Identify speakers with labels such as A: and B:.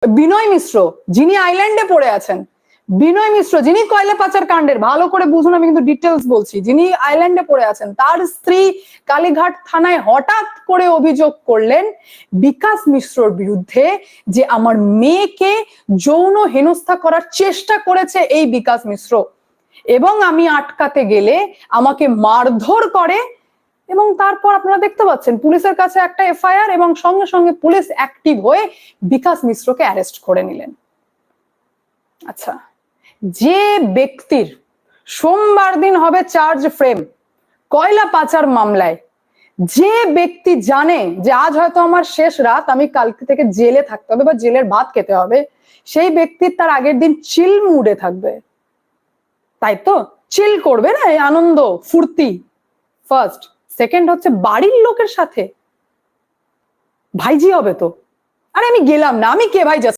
A: বিনয় মিশ্র যিনি আইল্যান্ডে পড়ে আছেন, বিনয় মিশ্র যিনি কয়লা পাচার কাণ্ডের, ভালো করে বুঝুন, আমি কিন্তু ডিটেলস বলছি, যিনি আইল্যান্ডে পড়ে আছেন, তার স্ত্রী কালীঘাট থানায় হঠাৎ করে অভিযোগ করলেন বিকাশ মিশ্রর বিরুদ্ধে যে আমার মেয়েকে যৌন হেনস্থা করার চেষ্টা করেছে এই বিকাশ মিশ্র, এবং আমি আটকাতে গেলে আমাকে মারধর করে। এবং তারপর আপনারা দেখতে পাচ্ছেন পুলিশের কাছে একটা এফআইআর, এবং সঙ্গে সঙ্গে পুলিশ অ্যাক্টিভ হয়ে বিকাশ মিশ্রকে অ্যারেস্ট করে নিলেন। আচ্ছা, যে ব্যক্তির সোমবার দিন হবে চার্জ ফ্রেম কয়লা পাচার মামলায়, যে ব্যক্তি জানে যে আজ হয়তো আমার শেষ রাত, আমি কালকে থেকে জেলে থাকতে হবে বা জেলের ভাত খেতে হবে, সেই ব্যক্তির তার আগের দিন চিল মুডে থাকবে, তাই তো চিল করবে না, আনন্দ ফুর্তি। ফার্স্ট, সেকেন্ড হচ্ছে বাড়ির লোকের সাথে ভাইজি হবে তো, আরে আমি গেলাম না, আমি কে ভাই?